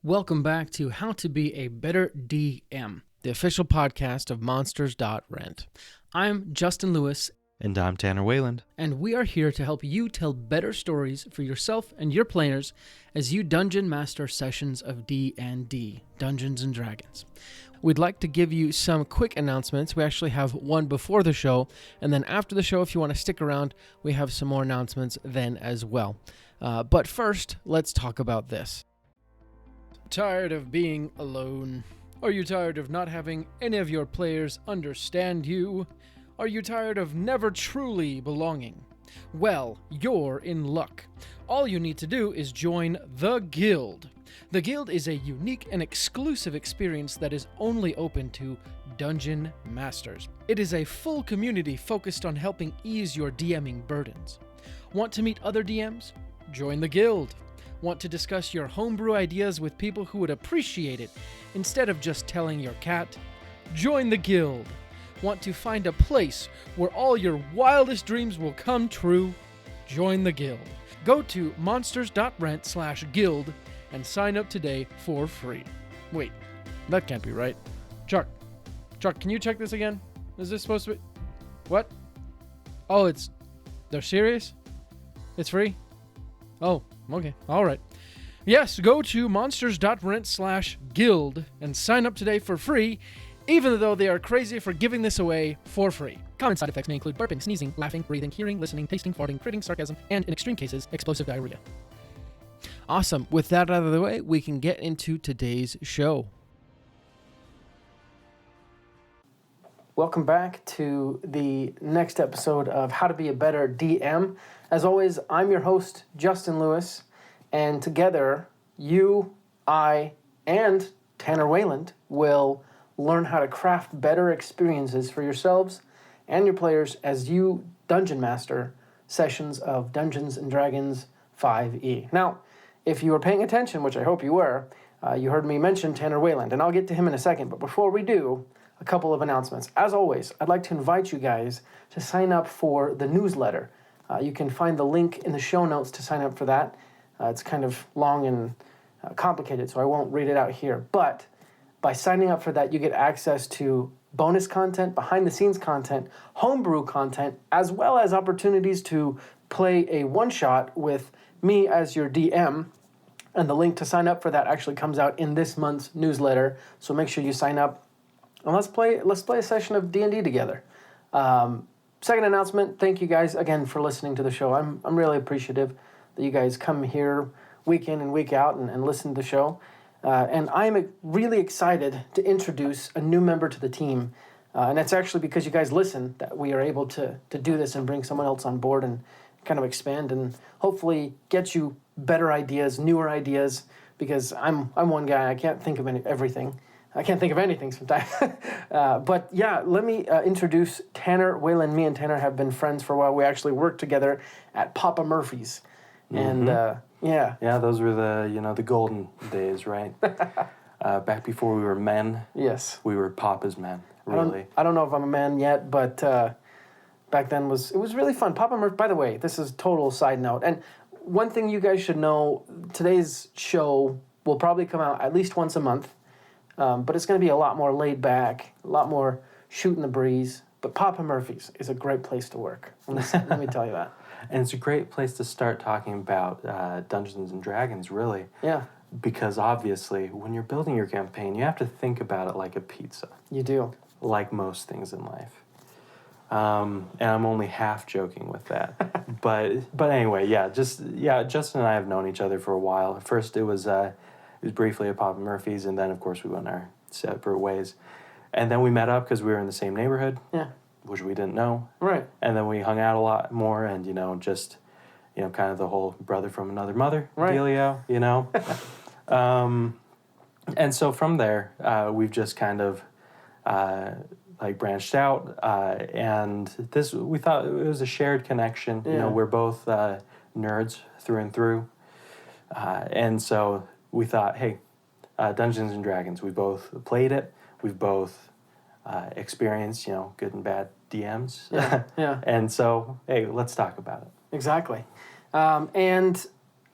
Welcome back to How to Be a Better DM, the official podcast of Monsters.rent. I'm Justin Lewis. And I'm Tanner Weyland. And we are here to help you tell better stories for yourself and your players as you dungeon master sessions of D&D, Dungeons & Dragons. We'd like to give you some quick announcements. We actually have one before the show, and then after the show, if you want to stick around, we have some more announcements then as well. But first, let's talk about this. Tired of being alone? Are you tired of not having any of your players understand you? Are you tired of never truly belonging? Well, you're in luck. All you need to do is join the Guild. The Guild is a unique and exclusive experience that is only open to Dungeon Masters. It is a full community focused on helping ease your DMing burdens. Want to meet other DMs? Join the Guild. Want to discuss your homebrew ideas with people who would appreciate it instead of just telling your cat? Join the Guild. Want to find a place where all your wildest dreams will come true? Join the Guild. Go to monsters.rent/guild and sign up today for free. Wait, that can't be right. Chuck, can you check this again? Is this supposed to be... What? Oh, they're serious? It's free? Oh, okay. All right. Yes, go to monsters.rent/guild and sign up today for free, even though they are crazy for giving this away for free. Common side effects may include burping, sneezing, laughing, breathing, hearing, listening, tasting, farting, critting, sarcasm, and in extreme cases, explosive diarrhea. Awesome. With that out of the way, we can get into today's show. Welcome back to the next episode of How to Be a Better DM. As always, I'm your host, Justin Lewis, and together, you, I, and Tanner Weyland will learn how to craft better experiences for yourselves and your players as you dungeon master sessions of Dungeons & Dragons 5e. Now, if you were paying attention, which I hope you were, you heard me mention Tanner Weyland, and I'll get to him in a second, but before we do, a couple of announcements. As always, I'd like to invite you guys to sign up for the newsletter. You can find the link in the show notes to sign up for that. It's kind of long and complicated, so I won't read it out here. But by signing up for that, you get access to bonus content, behind-the-scenes content, homebrew content, as well as opportunities to play a one-shot with me as your DM. And the link to sign up for that actually comes out in this month's newsletter, so make sure you sign up. And let's play a session of D&D together. Second announcement, thank you guys again for listening to the show. I'm really appreciative that you guys come here week in and week out and listen to the show. And I'm really excited to introduce a new member to the team. And that's actually because you guys listen that we are able to do this and bring someone else on board and kind of expand and hopefully get you better ideas, newer ideas, because I'm one guy, I can't think of everything. I can't think of anything sometimes. But yeah, let me introduce Tanner Weyland. Me and Tanner have been friends for a while. We actually worked together at Papa Murphy's. And yeah. Yeah, those were the golden days, right? Back before we were men. Yes. We were Papa's men, really. I don't know if I'm a man yet, but back then it was really fun. Papa Murphy, by the way, this is total side note. And one thing you guys should know, today's show will probably come out at least once a month. But it's going to be a lot more laid back, a lot more shooting the breeze. But Papa Murphy's is a great place to work. Let me tell you that. And it's a great place to start talking about Dungeons & Dragons, really. Yeah. Because obviously, when you're building your campaign, you have to think about it like a pizza. You do. Like most things in life. And I'm only half joking with that. but anyway, Justin and I have known each other for a while. At first, it was briefly at Papa Murphy's, and then, of course, we went our separate ways. And then we met up because we were in the same neighborhood, which we didn't know. Right. And then we hung out a lot more, and, kind of the whole brother from another mother dealio, And so from there, we've just kind of, branched out, and we thought it was a shared connection. Yeah. We're both nerds through and through. And so we thought, hey, Dungeons & Dragons, we both played it. We've both experienced, good and bad DMs. Yeah. And so, hey, let's talk about it. Exactly. And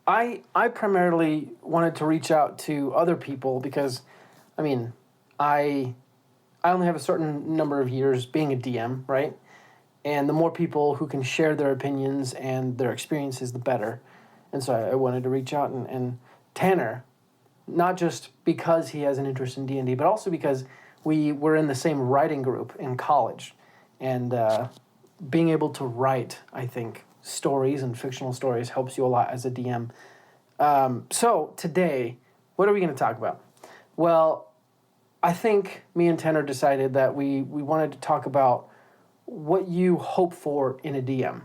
I primarily wanted to reach out to other people because, I mean, I only have a certain number of years being a DM, right? And the more people who can share their opinions and their experiences, the better. And so I wanted to reach out and Tanner, not just because he has an interest in D&D, but also because we were in the same writing group in college. And being able to write, I think, stories and fictional stories helps you a lot as a DM. So today, what are we going to talk about? Well, I think me and Tanner decided that we wanted to talk about what you hope for in a DM.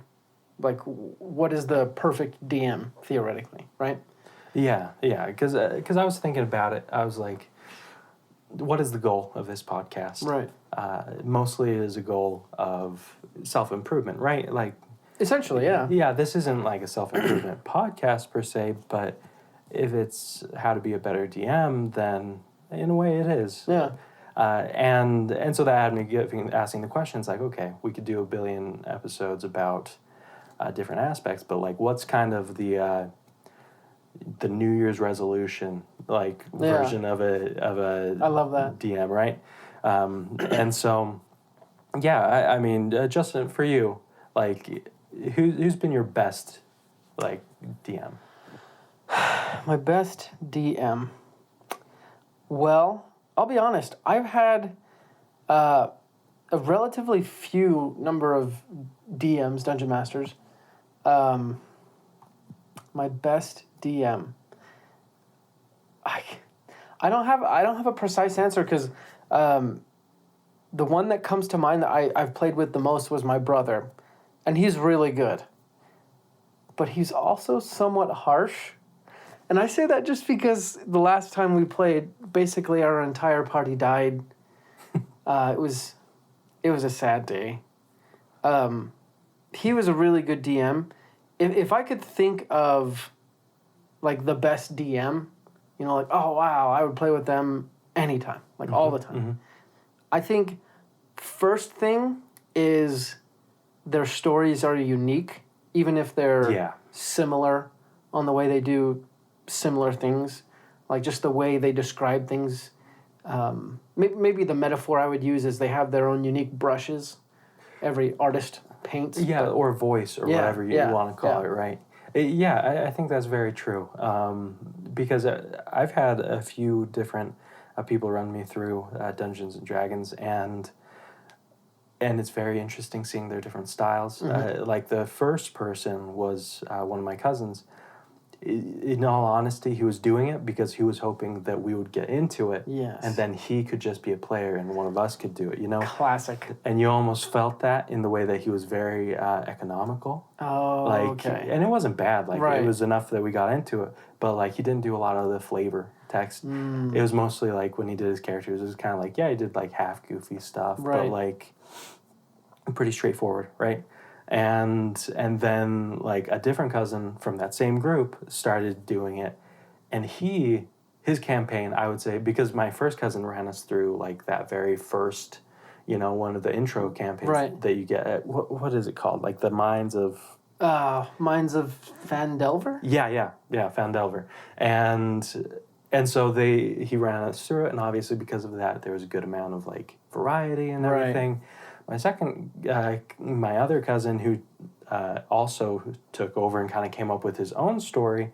Like, what is the perfect DM, theoretically, right? Yeah, because I was thinking about it. I was like, what is the goal of this podcast? Right. Mostly it is a goal of self-improvement, right? Like, Essentially, yeah. yeah, this isn't like a self-improvement podcast per se, but if it's how to be a better DM, then in a way it is. Yeah. And so that had me asking the questions like, okay, we could do a billion episodes about different aspects, but like, what's kind of the New Year's resolution like version of a I love that. DM, right? And so, yeah, I mean, Justin, for you, like, who's been your best like DM? My best DM. Well, I'll be honest. I've had a relatively few number of DMs, Dungeon Masters. My best DM. I don't have a precise answer because the one that comes to mind that I've played with the most was my brother, and he's really good. But he's also somewhat harsh. And I say that just because the last time we played, basically our entire party died. It was a sad day. He was a really good DM. If I could think of like the best DM, you know, like, oh wow, I would play with them anytime, like all the time. Mm-hmm. I think first thing is their stories are unique, even if they're similar on the way they do similar things, like just the way they describe things. Maybe the metaphor I would use is they have their own unique brushes. Every artist paints. Yeah, or voice or whatever you want to call it, right? I think that's very true. Because I've had a few different people run me through Dungeons and Dragons, and it's very interesting seeing their different styles. Mm-hmm. Like the first person was one of my cousins. In all honesty, he was doing it because he was hoping that we would get into it. Yes. And then he could just be a player and one of us could do it, you know? Classic. And you almost felt that in the way that he was very economical. Oh, like, okay. And it wasn't bad. Like, right. It was enough that we got into it. But, like, he didn't do a lot of the flavor text. It was mostly, like, when he did his characters, it was kind of like, he did, like, half goofy stuff. Right. But, like, pretty straightforward, right? And then, like, a different cousin from that same group started doing it. And his campaign, I would say, because my first cousin ran us through, like, that very first, you know, one of the intro campaigns that you get at, what is it called? Like, the Mines of Fandelver? Yeah, Fandelver. And so he ran us through it, and obviously because of that, there was a good amount of, like, variety and everything. Right. My other cousin, who also took over and kind of came up with his own story,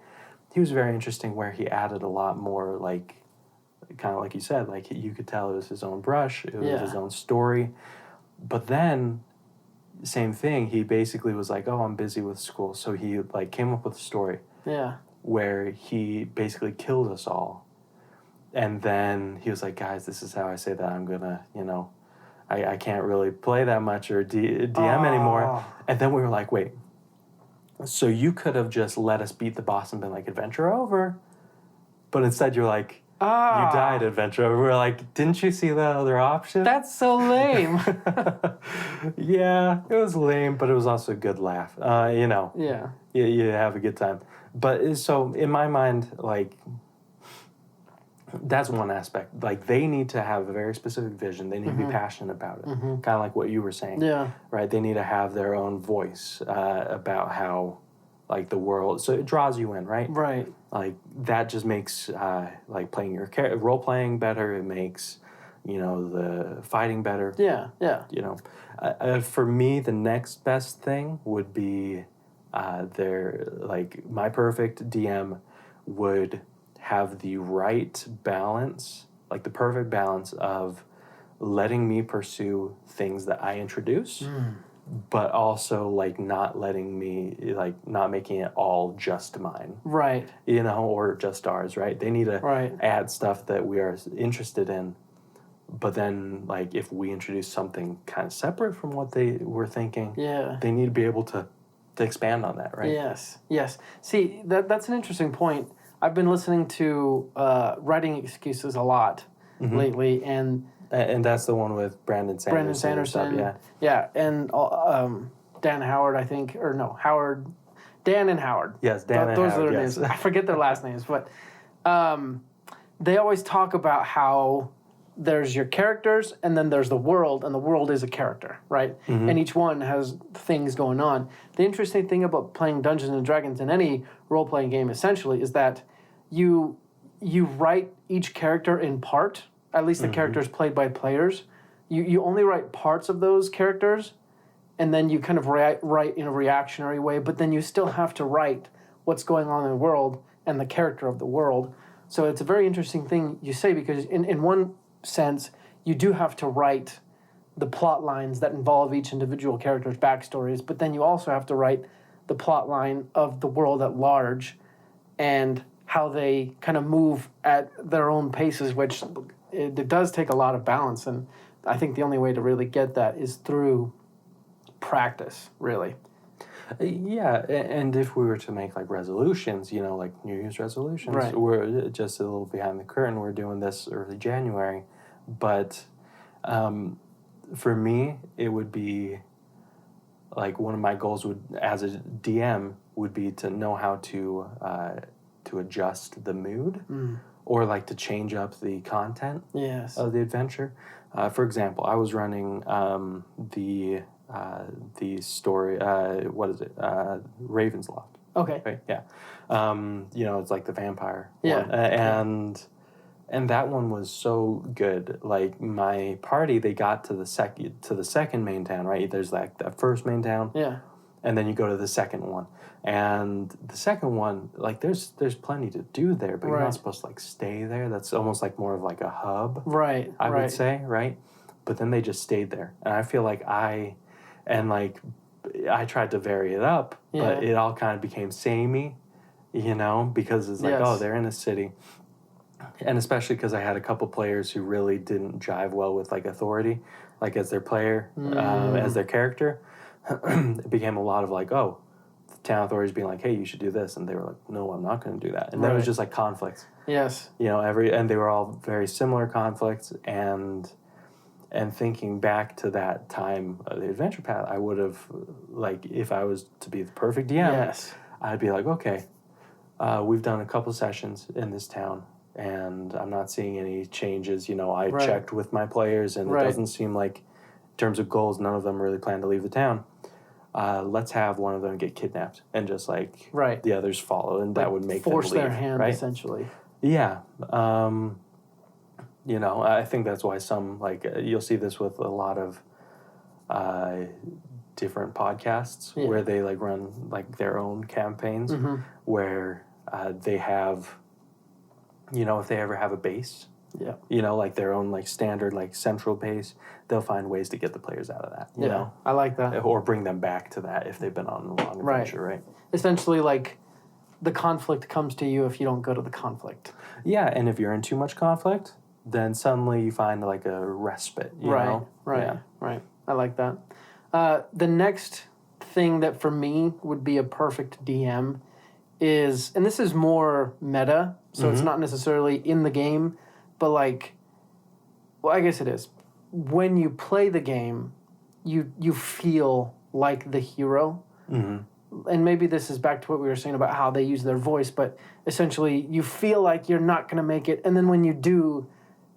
he was very interesting where he added a lot more, like, kind of like you said, like, you could tell it was his own brush, it was his own story. But then, same thing, he basically was like, oh, I'm busy with school. So he, like, came up with a story where he basically killed us all. And then he was like, guys, this is how I say that I'm going to, you know, I can't really play that much or DM anymore. And then we were like, wait, so you could have just let us beat the boss and been like, adventure over. But instead you're like, you died, adventure over. We were like, didn't you see the other option? That's so lame. Yeah, it was lame, but it was also a good laugh. You know. Yeah. You have a good time. But so in my mind, like, that's one aspect. Like, they need to have a very specific vision. They need to be passionate about it. Kind of like what you were saying. Yeah. Right? They need to have their own voice about how like the world, so it draws you in, right? Right. Like that just makes like playing your role playing better. It makes, you know, the fighting better. Yeah. Yeah. You know, for me, the next best thing would be my perfect DM would have the right balance, like the perfect balance of letting me pursue things that I introduce, but also like not letting me, like not making it all just mine, Right. you know, or just ours, right? They need to Right. add stuff that we are interested in, but then like if we introduce something kind of separate from what they were thinking, Yeah. they need to be able to expand on that, right? Yes. Yes. See, that's an interesting point. I've been listening to Writing Excuses a lot lately, and And that's the one with Brandon Sanderson. And stuff, yeah, and Dan Howard, I think, or no, Howard, Dan and Howard. Yes, Dan and those Howard, are their yes. names. I forget their last names, but they always talk about how there's your characters and then there's the world, and the world is a character, right? And each one has things going on. The interesting thing about playing Dungeons and Dragons in any role-playing game essentially is that you write each character in part, at least the characters played by players. You only write parts of those characters, and then you kind of write in a reactionary way, but then you still have to write what's going on in the world and the character of the world. So it's a very interesting thing you say, because in one sense, you do have to write the plot lines that involve each individual character's backstories, but then you also have to write the plot line of the world at large and how they kind of move at their own paces, which it does take a lot of balance. And I think the only way to really get that is through practice, really. Yeah, and if we were to make like resolutions, you know, like New Year's resolutions, Right. we're just a little behind the curtain. We're doing this early January, but for me, it would be like one of my goals would, as a DM, would be to know how to adjust the mood, or like to change up the content Yes. of the adventure. For example, I was running the story. What is it? Raven's Loft. Okay. Right. Yeah. You know, it's like the vampire. Yeah. One. And that one was so good. Like my party, they got to the second main town. Right. There's like that first main town. Yeah. And then you go to the second one. And the second one, like there's plenty to do there, but you're not supposed to like stay there. That's almost like more of like a hub. Right. I would say, right? But then they just stayed there. And I feel like I tried to vary it up, but it all kind of became samey, you know, because it's like, oh, they're in a city. And especially because I had a couple players who really didn't jive well with like authority, like as their player, as their character. It became a lot of like, oh, the town authorities being like, hey, you should do this. And they were like, no, I'm not going to do that. And then it was just like conflicts. Yes. You know, and they were all very similar conflicts. And thinking back to that time of the adventure path, I would have, like, if I was to be the perfect DM, I'd be like, okay, we've done a couple sessions in this town, and I'm not seeing any changes. You know, I checked with my players, and it doesn't seem like, in terms of goals, none of them really plan to leave the town. Let's have one of them get kidnapped, and just, like, the others follow, and that would make them leave. Force their hand, essentially. Yeah. You know, I think that's why some, like, you'll see this with a lot of different podcasts where they, like, run, like, their own campaigns where they have, you know, if they ever have a base, you know, like their own, like, standard, like, central base, they'll find ways to get the players out of that, you know? I like that. Or bring them back to that if they've been on a long adventure, right? Essentially, like, the conflict comes to you if you don't go to the conflict. Yeah, and if you're in too much conflict, then suddenly you find like a respite, you know? Right. I like that. The next thing that for me would be a perfect DM is, and this is more meta, so it's not necessarily in the game, but like, well, I guess it is. When you play the game, you feel like the hero. And maybe this is back to what we were saying about how they use their voice, but essentially you feel like you're not going to make it, and then when you do,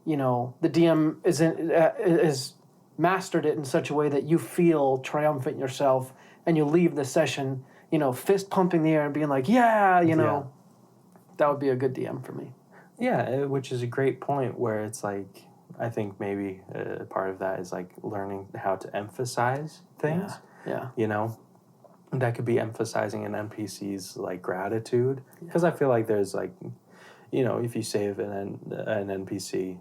you know, the DM is mastered it in such a way that you feel triumphant yourself, and you leave the session, fist pumping the air and being like, yeah, that would be a good DM for me. Yeah, which is a great point where it's like, I think maybe part of that is like learning how to emphasize things. Yeah. That could be emphasizing an NPC's like gratitude, because I feel like there's like, if you save an NPC,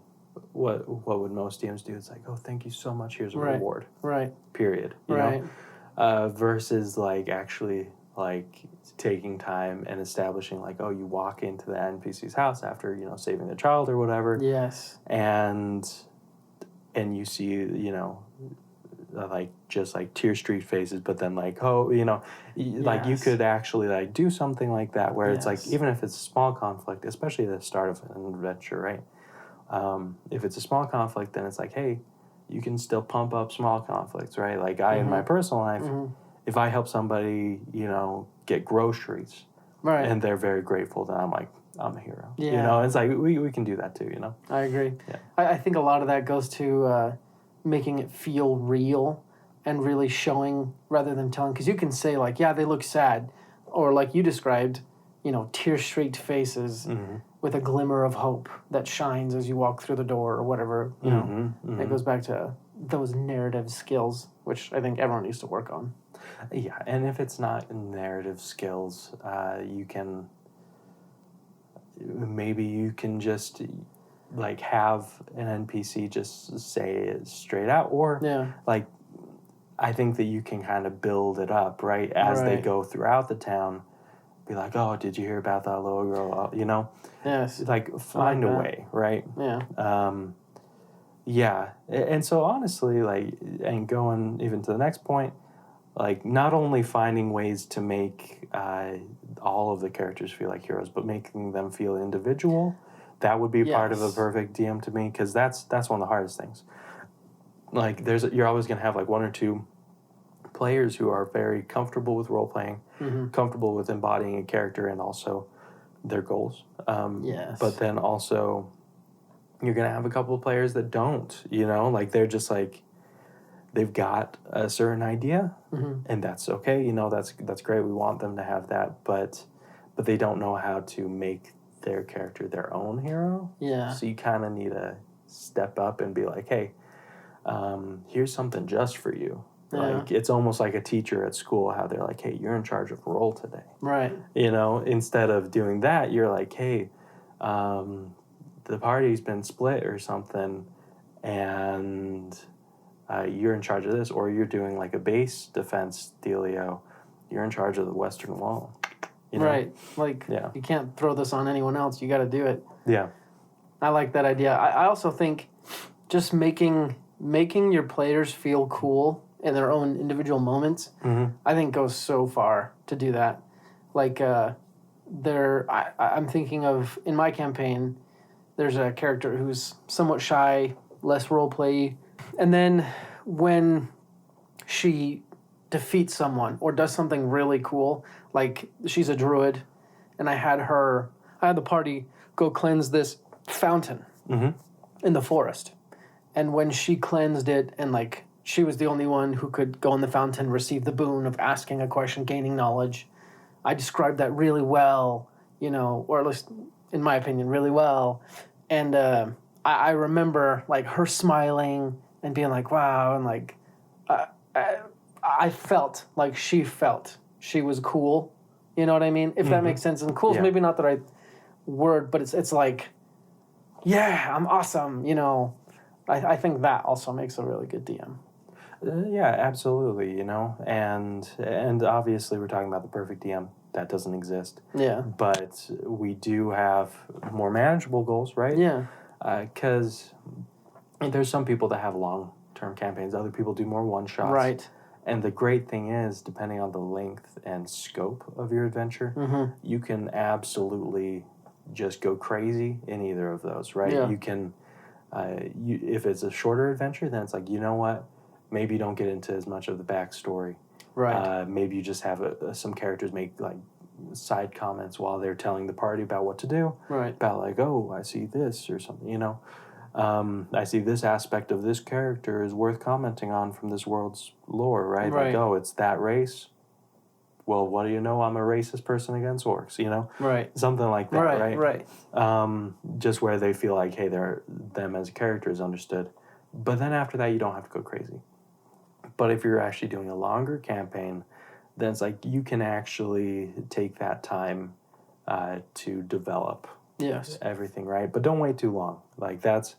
what would most DMs do? It's like, oh, thank you so much. Here's a reward. Right. Period. You know, versus like actually like taking time and establishing like, oh, you walk into the NPC's house after saving the child or whatever. Yes. And you see like just like tear streaked faces, but then like, oh, like you could actually like do something like that where it's like, even if it's a small conflict, especially at the start of an adventure, right? If it's a small conflict, then it's like, hey, you can still pump up small conflicts, right? Like in my personal life, if I help somebody, get groceries, right, and they're very grateful, then I'm like, I'm a hero. Yeah. It's like we can do that too, I agree. Yeah. I think a lot of that goes to making it feel real and really showing rather than telling. Because you can say like, yeah, they look sad, or like you described, tear-streaked faces with a glimmer of hope that shines as you walk through the door or whatever. It goes back to those narrative skills, which I think everyone needs to work on. Yeah, and if it's not narrative skills, maybe you can just like have an NPC just say it straight out, or like I think that you can kind of build it up, right, as they go throughout the town. Be like, oh, did you hear about that little girl? Yes. Like find a way, right? Yeah. Yeah, and so honestly, like, and going even to the next point, like not only finding ways to make all of the characters feel like heroes, but making them feel individual. That would be part of a perfect DM to me, because that's one of the hardest things. Like you're always going to have like one or two players who are very comfortable with role playing, comfortable with embodying a character and also their goals. Yes. But then also you're going to have a couple of players that don't, like they're just like, they've got a certain idea, and that's okay. That's great. We want them to have that, but they don't know how to make their character their own hero. Yeah. So you kind of need to step up and be like, hey, here's something just for you. Yeah. Like it's almost like a teacher at school, how they're like, hey, you're in charge of roll today. Right. Instead of doing that, you're like, hey, the party's been split or something, and you're in charge of this, or you're doing like a base defense dealio. You're in charge of the Western Wall. Right. Like, you can't throw this on anyone else. You got to do it. Yeah. I like that idea. I also think just making your players feel cool in their own individual moments, I think goes so far to do that. Like, I'm thinking of, in my campaign, there's a character who's somewhat shy, less role play, and then when she defeats someone or does something really cool, like she's a druid, and I had the party go cleanse this fountain in the forest, and when she cleansed it, and like she was the only one who could go in the fountain, receive the boon of asking a question, gaining knowledge. I described that really well, or at least in my opinion, really well. And I remember like her smiling and being like, wow, and like I felt like she felt she was cool. You know what I mean? If that makes sense. And cool is maybe not the right word, but it's like, yeah, I'm awesome. I think that also makes a really good DM. Yeah, absolutely. And obviously we're talking about the perfect DM. That doesn't exist. Yeah. But we do have more manageable goals, right? Yeah. Because there's some people that have long-term campaigns. Other people do more one-shots. Right. And the great thing is, depending on the length and scope of your adventure, you can absolutely just go crazy in either of those, right? Yeah. You can, if it's a shorter adventure, then it's like, you know what? Maybe you don't get into as much of the backstory. Right. Maybe you just have some characters make like side comments while they're telling the party about what to do. Right. About like, oh, I see this or something, I see this aspect of this character is worth commenting on from this world's lore, right? Right. Like, oh, it's that race. well, what do you know? I'm a racist person against orcs, you know? Right. Something like that, right? Right. Just where they feel like, hey, them as a character is understood. But then after that, you don't have to go crazy. But if you're actually doing a longer campaign, then it's like you can actually take that time to develop Yes. everything, right? But don't wait too long. Like that's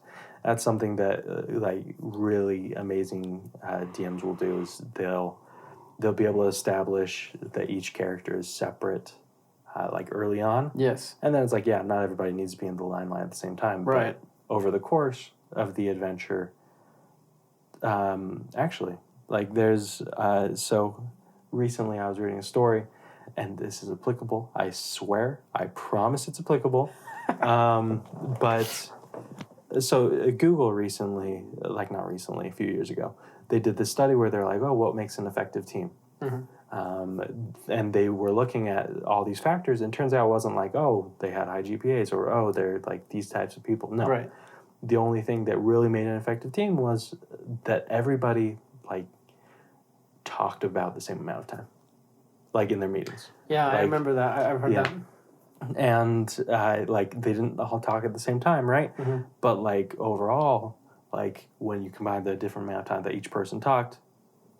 something that like really amazing DMs will do is they'll be able to establish that each character is separate, like early on. Yes. And then it's like, yeah, not everybody needs to be in the limelight at the same time. Right. But over the course of the adventure, actually, like there's so recently I was reading a story, and this is applicable. I swear, I promise it's applicable. But so Google recently, like not recently, a few years ago, they did this study where they're like, oh, what makes an effective team? And they were looking at all these factors, and it turns out it wasn't like, oh, they had high GPAs or, oh, they're like these types of people. No. Right. The only thing that really made an effective team was that everybody like talked about the same amount of time, like in their meetings. Yeah, like, I remember that. I've heard that. And like they didn't all talk at the same time, right? But like overall, like when you combine the different amount of time that each person talked,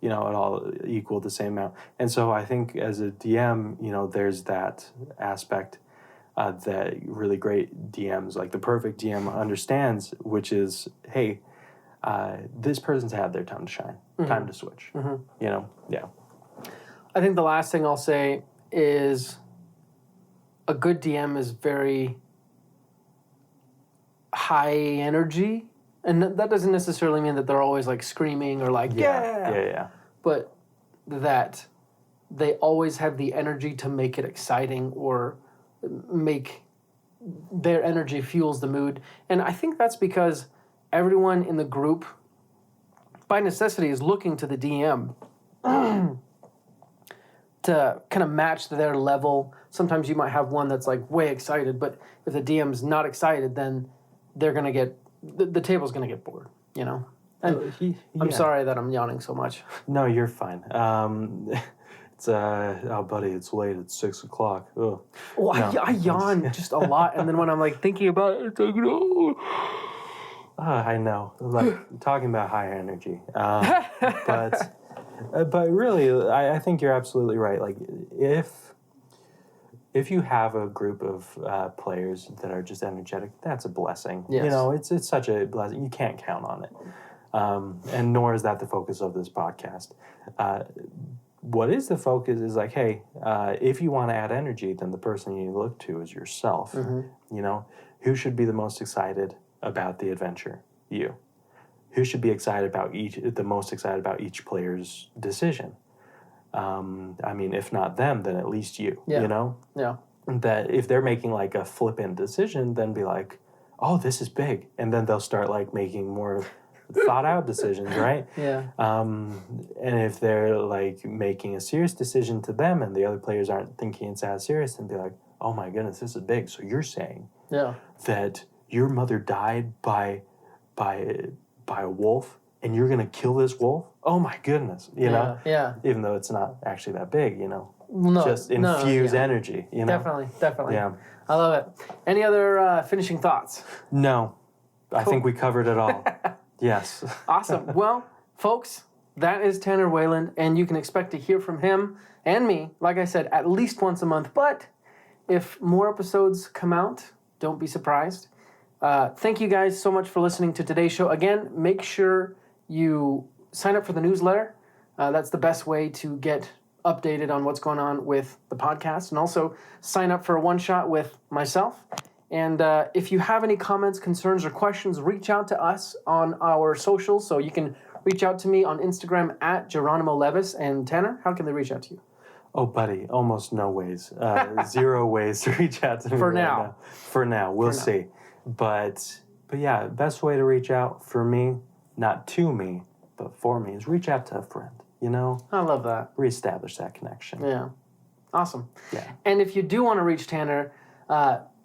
you know, it all equaled the same amount. And so I think as a DM, you know, there's that aspect that really great DMs, like the perfect DM understands, which is, hey, this person's had their time to shine, time to switch, you know? Yeah. I think the last thing I'll say is a good DM is very high energy. And that doesn't necessarily mean that they're always like screaming or like, Yeah. But that they always have the energy to make it exciting or make their energy fuels the mood. And I think that's because everyone in the group, by necessity, is looking to the DM to kind of match their level. Sometimes you might have one that's like way excited, but if the DM's not excited, then they're going to get, the table's going to get bored, you know? And I'm sorry that I'm yawning so much. No, you're fine. It's oh, buddy, it's late. It's 6 o'clock. Ugh. Well, I yawn just a lot, and then when I'm like thinking about it, it's like no. I know, like talking about high energy, but really, I think you're absolutely right. Like if you have a group of players that are just energetic, that's a blessing. Yes. You know, it's such a blessing. You can't count on it. And nor is that the focus of this podcast. What is the focus is like, hey, if you want to add energy, then the person you look to is yourself. You know, who should be the most excited about the adventure? You. Who should be the most excited about each player's decision? I mean, if not them, then at least you. Yeah. You know? Yeah. That if they're making like a flippant decision, then be like, oh, this is big. And then they'll start like making more thought out decisions, right? Yeah. And if they're like making a serious decision to them and the other players aren't thinking it's as serious, then be like, oh my goodness, this is big. So you're saying that your mother died by a wolf and you're gonna kill this wolf? Oh my goodness, you know? Yeah. Even though it's not actually that big, you know? No, just infuse energy, you know? Definitely. Yeah. I love it. Any other finishing thoughts? No. I think we covered it all. Yes. Awesome. Well, folks, that is Tanner Weyland, and you can expect to hear from him and me, like I said, at least once a month. But if more episodes come out, don't be surprised. Thank you guys so much for listening to today's show. Again, make sure you sign up for the newsletter. That's the best way to get updated on what's going on with the podcast. And also sign up for a one-shot with myself. And if you have any comments, concerns, or questions, reach out to us on our socials. So you can reach out to me on Instagram at Geronimo Levis. And Tanner, how can they reach out to you? Oh, buddy, almost no ways. 0 ways to reach out to me. For now. For now. We'll see. But yeah, best way to reach out for me, not to me, but for me, is reach out to a friend, you know? I love that. Reestablish that connection. Yeah. Awesome. Yeah. And if you do want to reach Tanner,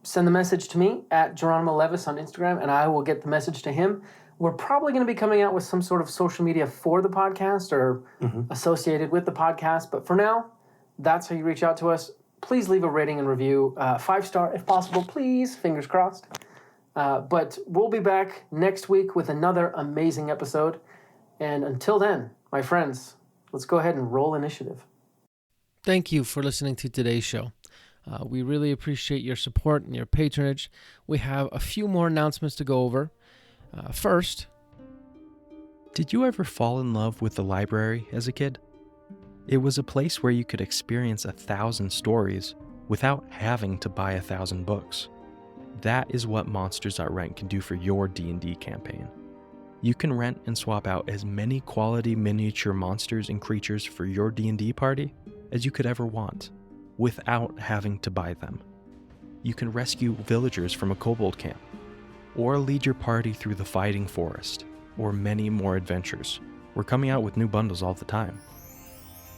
send the message to me at Geronimo Levis on Instagram, and I will get the message to him. We're probably going to be coming out with some sort of social media for the podcast or associated with the podcast. But for now, That's how you reach out to us. Please leave a rating and review. 5-star if possible, please. Fingers crossed. But we'll be back next week with another amazing episode. And until then, my friends, let's go ahead and roll initiative. Thank you for listening to today's show. We really appreciate your support and your patronage. We have a few more announcements to go over. First, did you ever fall in love with the library as a kid? It was a place where you could experience 1,000 stories without having to buy 1,000 books. That is what Monsters.Rent can do for your D&D campaign. You can rent and swap out as many quality miniature monsters and creatures for your D&D party as you could ever want, without having to buy them. You can rescue villagers from a kobold camp, or lead your party through the fighting forest, or many more adventures. We're coming out with new bundles all the time.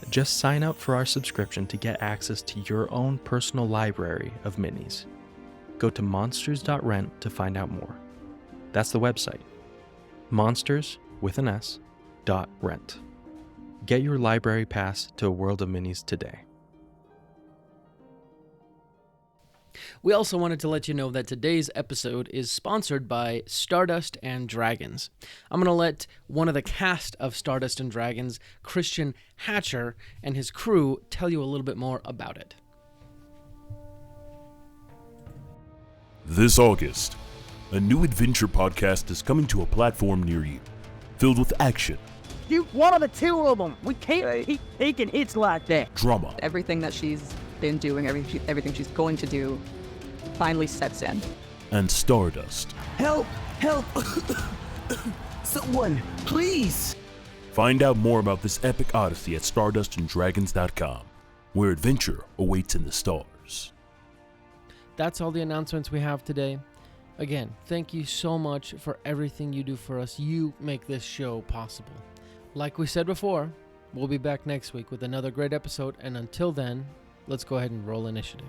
Just sign up for our subscription to get access to your own personal library of minis. Go to monsters.rent to find out more. That's the website. monsters.rent. Get your library pass to a world of minis today. we also wanted to let you know that today's episode is sponsored by Stardust and Dragons. I'm going to let one of the cast of Stardust and Dragons, Christian Hatcher, and his crew tell you a little bit more about it. This August, a new adventure podcast is coming to a platform near you, filled with action, You one of the two of them. We can't keep taking hits like that. drama, Everything that she's been doing, everything she's going to do, finally sets in. and stardust. Help! Help! Someone, please! Find out more about this epic odyssey at stardustanddragons.com, where adventure awaits in the stars. That's all the announcements we have today. Again, thank you so much for everything you do for us. You make this show possible. Like we said before, we'll be back next week with another great episode, and until then, let's go ahead and roll initiative.